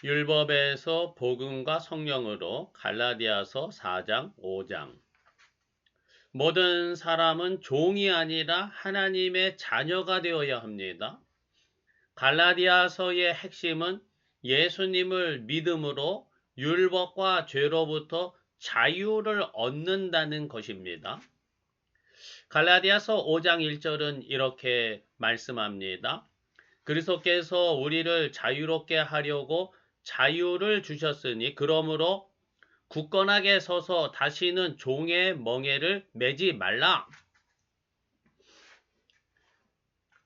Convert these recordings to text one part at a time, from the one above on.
율법에서 복음과 성령으로 갈라디아서 4장 5장 모든 사람은 종이 아니라 하나님의 자녀가 되어야 합니다. 갈라디아서의 핵심은 예수님을 믿음으로 율법과 죄로부터 자유를 얻는다는 것입니다. 갈라디아서 5장 1절은 이렇게 말씀합니다. 그리스도께서 우리를 자유롭게 하려고 자유를 주셨으니 그러므로 굳건하게 서서 다시는 종의 멍에를 매지 말라.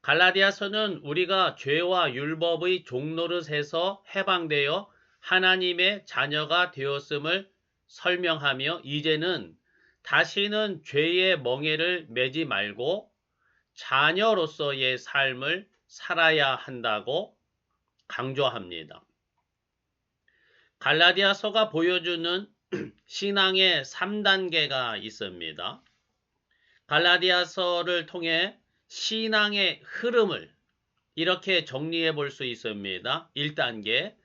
갈라디아서는 우리가 죄와 율법의 종노릇에서 해방되어 하나님의 자녀가 되었음을 설명하며 이제는 다시는 죄의 멍에를 매지 말고 자녀로서의 삶을 살아야 한다고 강조합니다. 갈라디아서가 보여주는 신앙의 3단계가 있습니다. 갈라디아서를 통해 신앙의 흐름을 이렇게 정리해 볼 수 있습니다. 1단계,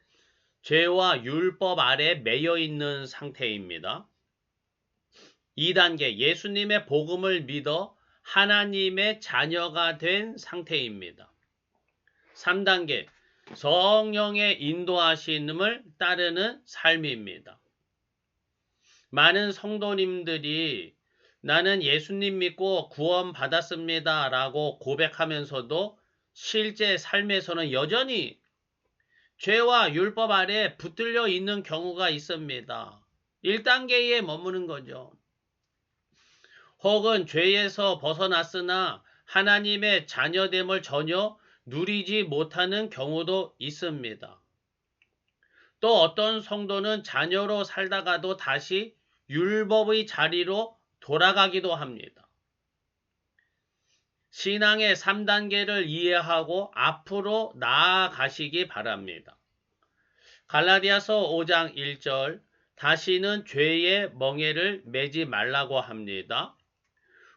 죄와 율법 아래 매여 있는 상태입니다. 2단계, 예수님의 복음을 믿어 하나님의 자녀가 된 상태입니다. 3단계, 성령의 인도하심을 따르는 삶입니다. 많은 성도님들이 나는 예수님 믿고 구원 받았습니다 라고 고백하면서도 실제 삶에서는 여전히 죄와 율법 아래 붙들려 있는 경우가 있습니다. 1단계에 머무는 거죠. 혹은 죄에서 벗어났으나 하나님의 자녀됨을 전혀 누리지 못하는 경우도 있습니다. 또 어떤 성도는 자녀로 살다가도 다시 율법의 자리로 돌아가기도 합니다. 신앙의 3단계를 이해하고 앞으로 나아가시기 바랍니다. 갈라디아서 5장 1절 다시는 죄의 멍에를 매지 말라고 합니다.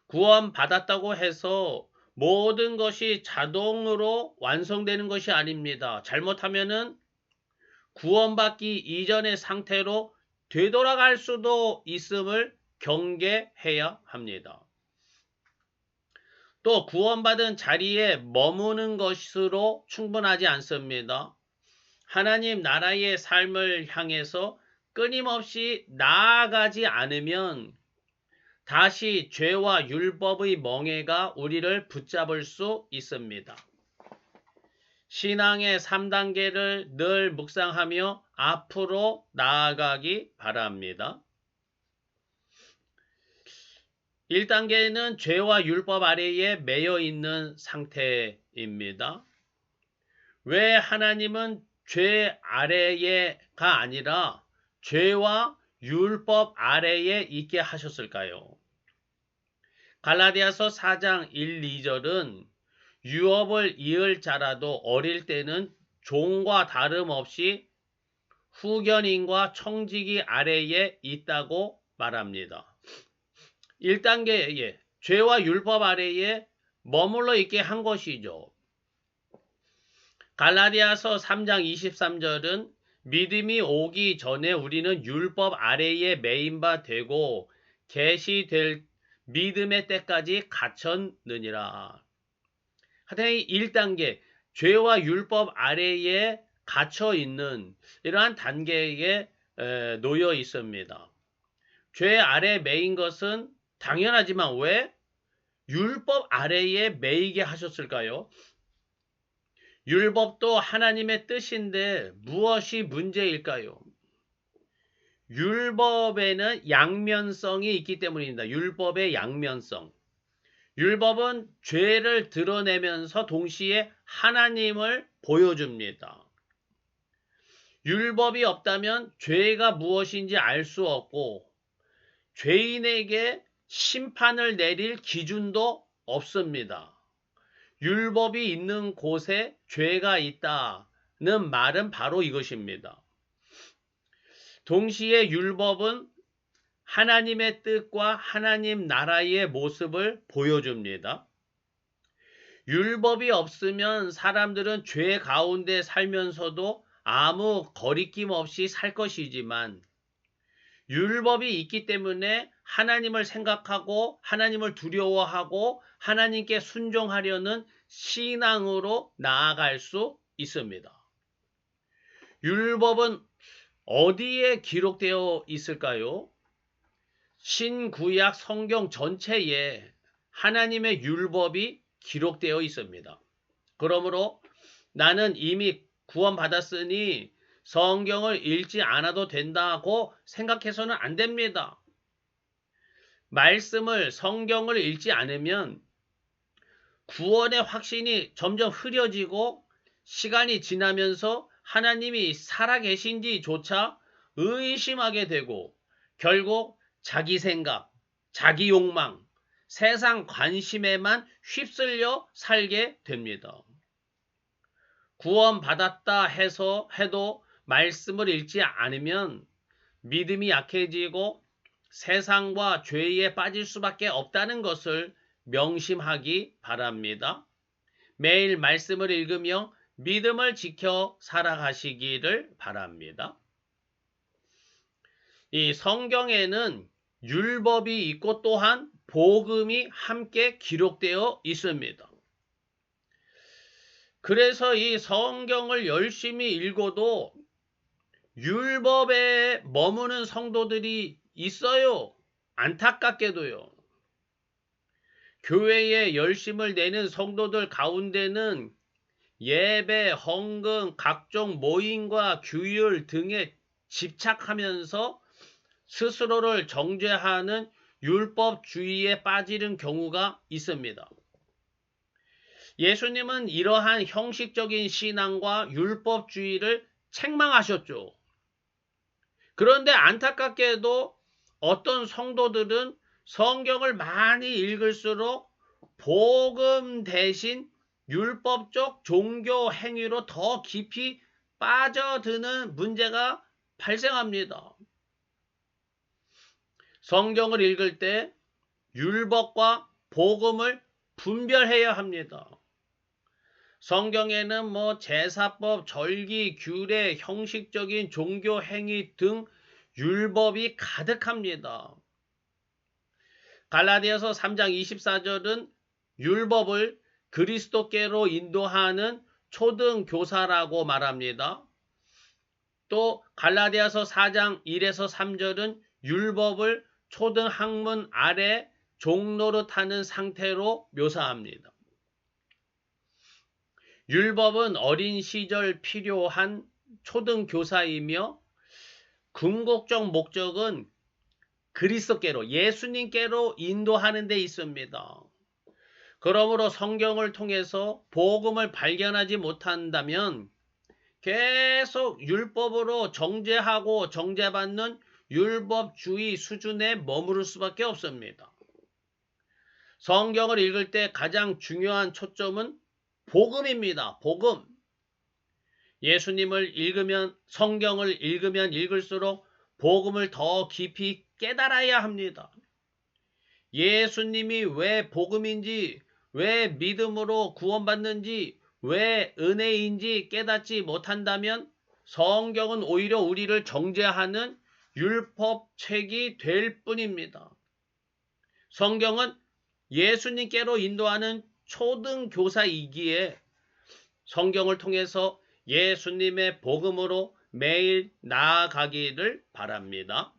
구원 받았다고 해서 모든 것이 자동으로 완성되는 것이 아닙니다. 잘못하면은 구원받기 이전의 상태로 되돌아갈 수도 있음을 경계해야 합니다. 또 구원받은 자리에 머무는 것으로 충분하지 않습니다. 하나님 나라의 삶을 향해서 끊임없이 나아가지 않으면 다시 죄와 율법의 멍에가 우리를 붙잡을 수 있습니다. 신앙의 3단계를 늘 묵상하며 앞으로 나아가기 바랍니다. 1단계는 죄와 율법 아래에 매여 있는 상태입니다. 왜 하나님은 죄 아래에가 아니라 죄와 율법 아래에 있게 하셨을까요? 갈라디아서 4장 1, 2절은 유업을 이을 자라도 어릴 때는 종과 다름없이 후견인과 청지기 아래에 있다고 말합니다. 1단계에 죄와 율법 아래에 머물러 있게 한 것이죠. 갈라디아서 3장 23절은 믿음이 오기 전에 우리는 율법 아래에 매인 바 되고 계시될 믿음의 때까지 갇혔느니라. 하여튼 1단계 죄와 율법 아래에 갇혀 있는 이러한 단계에 놓여 있습니다. 죄 아래 매인 것은 당연하지만 왜 율법 아래에 매이게 하셨을까요? 율법도 하나님의 뜻인데 무엇이 문제일까요? 율법에는 양면성이 있기 때문입니다. 율법의 양면성. 율법은 죄를 드러내면서 동시에 하나님을 보여줍니다. 율법이 없다면 죄가 무엇인지 알 수 없고 죄인에게 심판을 내릴 기준도 없습니다. 율법이 있는 곳에 죄가 있다는 말은 바로 이것입니다. 동시에 율법은 하나님의 뜻과 하나님 나라의 모습을 보여줍니다. 율법이 없으면 사람들은 죄 가운데 살면서도 아무 거리낌 없이 살 것이지만 율법이 있기 때문에 하나님을 생각하고 하나님을 두려워하고 하나님께 순종하려는 신앙으로 나아갈 수 있습니다. 율법은 어디에 기록되어 있을까요? 신구약 성경 전체에 하나님의 율법이 기록되어 있습니다. 그러므로 나는 이미 구원받았으니 성경을 읽지 않아도 된다고 생각해서는 안 됩니다. 말씀을, 성경을 읽지 않으면 구원의 확신이 점점 흐려지고 시간이 지나면서 하나님이 살아계신지조차 의심하게 되고 결국 자기 생각, 자기 욕망, 세상 관심에만 휩쓸려 살게 됩니다. 구원받았다 해도 말씀을 읽지 않으면 믿음이 약해지고 세상과 죄에 빠질 수밖에 없다는 것을 명심하기 바랍니다. 매일 말씀을 읽으며 믿음을 지켜 살아가시기를 바랍니다. 이 성경에는 율법이 있고 또한 복음이 함께 기록되어 있습니다. 그래서 이 성경을 열심히 읽어도 율법에 머무는 성도들이 있어요. 안타깝게도요. 교회에 열심을 내는 성도들 가운데는 예배, 헌금, 각종 모임과 규율 등에 집착하면서 스스로를 정죄하는 율법주의에 빠지는 경우가 있습니다. 예수님은 이러한 형식적인 신앙과 율법주의를 책망하셨죠. 그런데 안타깝게도 어떤 성도들은 성경을 많이 읽을수록 복음 대신 율법적 종교 행위로 더 깊이 빠져드는 문제가 발생합니다. 성경을 읽을 때 율법과 복음을 분별해야 합니다. 성경에는 제사법, 절기, 규례, 형식적인 종교 행위 등 율법이 가득합니다. 갈라디아서 3장 24절은 율법을 그리스도께로 인도하는 초등교사라고 말합니다. 또 갈라디아서 4장 1에서 3절은 율법을 초등학문 아래 종노릇하는 상태로 묘사합니다. 율법은 어린 시절 필요한 초등교사이며 궁극적 목적은 그리스도께로, 예수님께로 인도하는 데 있습니다. 그러므로 성경을 통해서 복음을 발견하지 못한다면 계속 율법으로 정죄하고 정죄받는 율법주의 수준에 머무를 수밖에 없습니다. 성경을 읽을 때 가장 중요한 초점은 복음입니다. 복음. 예수님을 읽으면, 성경을 읽으면 읽을수록 복음을 더 깊이 깨달아야 합니다. 예수님이 왜 복음인지, 왜 믿음으로 구원받는지, 왜 은혜인지 깨닫지 못한다면 성경은 오히려 우리를 정죄하는 율법책이 될 뿐입니다. 성경은 예수님께로 인도하는 초등교사이기에 성경을 통해서 예수님의 복음으로 매일 나아가기를 바랍니다.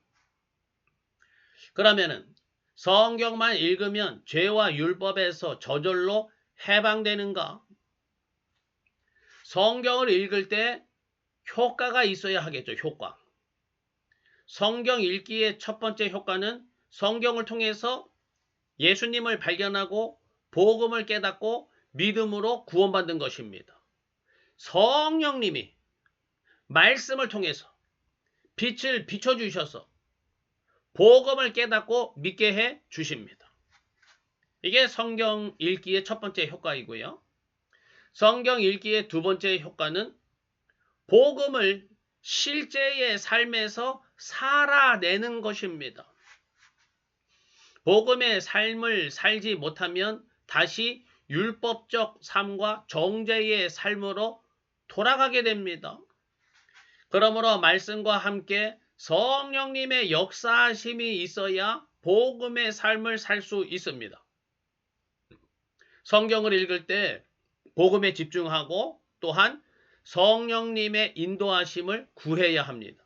그러면은 성경만 읽으면 죄와 율법에서 저절로 해방되는가? 성경을 읽을 때 효과가 있어야 하겠죠. 효과. 성경 읽기의 첫 번째 효과는 성경을 통해서 예수님을 발견하고 복음을 깨닫고 믿음으로 구원받는 것입니다. 성령님이 말씀을 통해서 빛을 비춰주셔서 복음을 깨닫고 믿게 해 주십니다. 이게 성경 읽기의 첫 번째 효과이고요. 성경 읽기의 두 번째 효과는 복음을 실제의 삶에서 살아내는 것입니다. 복음의 삶을 살지 못하면 다시 율법적 삶과 정죄의 삶으로 돌아가게 됩니다. 그러므로 말씀과 함께 성령님의 역사하심이 있어야 복음의 삶을 살 수 있습니다. 성경을 읽을 때 복음에 집중하고 또한 성령님의 인도하심을 구해야 합니다.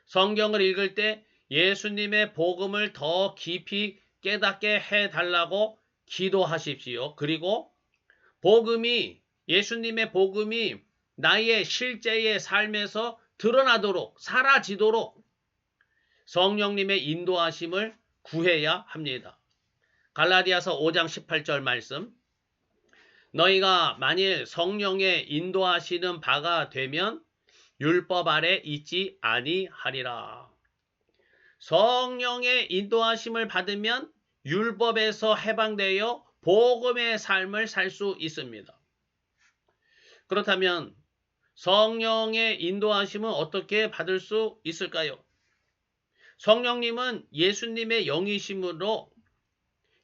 성경을 읽을 때 예수님의 복음을 더 깊이 깨닫게 해달라고 기도하십시오. 그리고 예수님의 복음이 나의 실제의 삶에서 드러나도록, 사라지도록 성령님의 인도하심을 구해야 합니다. 갈라디아서 5장 18절 말씀. 너희가 만일 성령의 인도하시는 바가 되면 율법 아래 있지 아니하리라. 성령의 인도하심을 받으면 율법에서 해방되어 복음의 삶을 살 수 있습니다. 그렇다면 성령의 인도하심은 어떻게 받을 수 있을까요? 성령님은 예수님의 영이심으로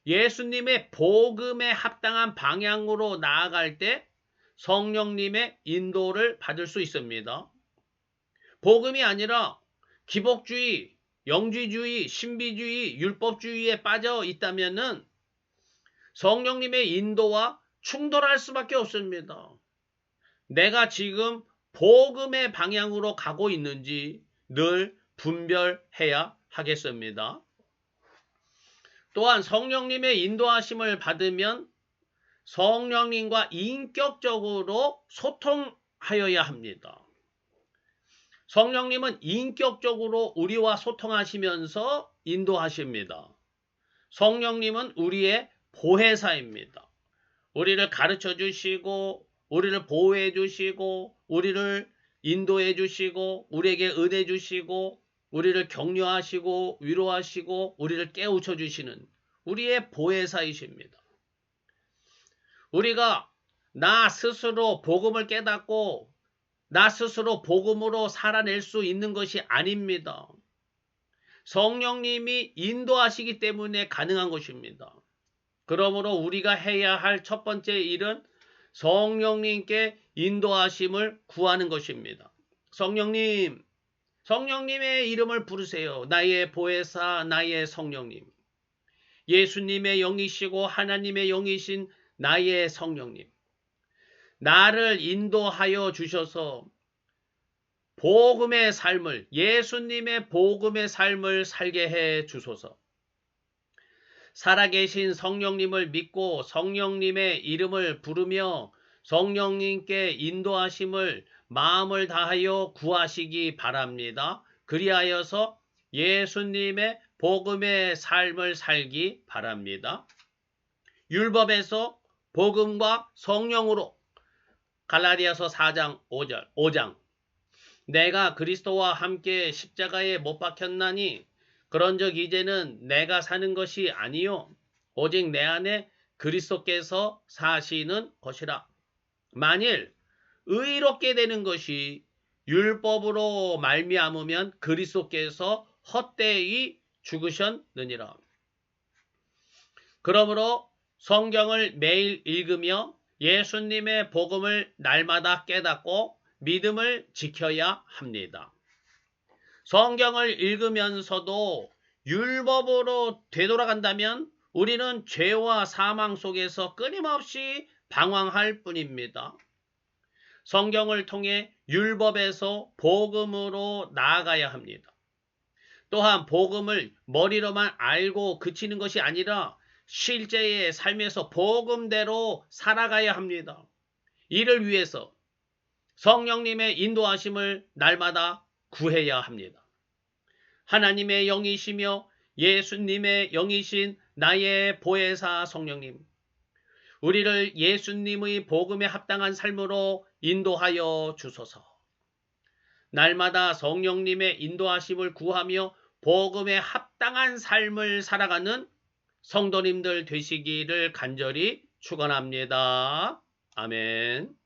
예수님의 복음에 합당한 방향으로 나아갈 때 성령님의 인도를 받을 수 있습니다. 복음이 아니라 기복주의, 영지주의, 신비주의, 율법주의에 빠져 있다면은 성령님의 인도와 충돌할 수밖에 없습니다. 내가 지금 복음의 방향으로 가고 있는지 늘 분별해야 하겠습니다. 또한 성령님의 인도하심을 받으면 성령님과 인격적으로 소통하여야 합니다. 성령님은 인격적으로 우리와 소통하시면서 인도하십니다. 성령님은 우리의 보혜사입니다. 우리를 가르쳐 주시고 우리를 보호해 주시고 우리를 인도해 주시고 우리에게 은혜 주시고 우리를 격려하시고 위로하시고 우리를 깨우쳐 주시는 우리의 보혜사이십니다. 우리가 나 스스로 복음을 깨닫고 나 스스로 복음으로 살아낼 수 있는 것이 아닙니다. 성령님이 인도하시기 때문에 가능한 것입니다. 그러므로 우리가 해야 할 첫 번째 일은 성령님께 인도하심을 구하는 것입니다. 성령님의 이름을 부르세요. 나의 보혜사, 나의 성령님. 예수님의 영이시고 하나님의 영이신 나의 성령님. 나를 인도하여 주셔서 복음의 삶을, 예수님의 복음의 삶을 살게 해 주소서. 살아계신 성령님을 믿고 성령님의 이름을 부르며 성령님께 인도하심을 마음을 다하여 구하시기 바랍니다. 그리하여서 예수님의 복음의 삶을 살기 바랍니다. 율법에서 복음과 성령으로 갈라디아서 4장 5장 내가 그리스도와 함께 십자가에 못 박혔나니 그런즉 이제는 내가 사는 것이 아니요 오직 내 안에 그리스도께서 사시는 것이라. 만일 의롭게 되는 것이 율법으로 말미암으면 그리스도께서 헛되이 죽으셨느니라. 그러므로 성경을 매일 읽으며 예수님의 복음을 날마다 깨닫고 믿음을 지켜야 합니다. 성경을 읽으면서도 율법으로 되돌아간다면 우리는 죄와 사망 속에서 끊임없이 방황할 뿐입니다. 성경을 통해 율법에서 복음으로 나아가야 합니다. 또한 복음을 머리로만 알고 그치는 것이 아니라 실제의 삶에서 복음대로 살아가야 합니다. 이를 위해서 성령님의 인도하심을 날마다 구해야 합니다. 하나님의 영이시며 예수님의 영이신 나의 보혜사 성령님, 우리를 예수님의 복음에 합당한 삶으로 인도하여 주소서. 날마다 성령님의 인도하심을 구하며 복음에 합당한 삶을 살아가는 성도님들 되시기를 간절히 축원합니다. 아멘.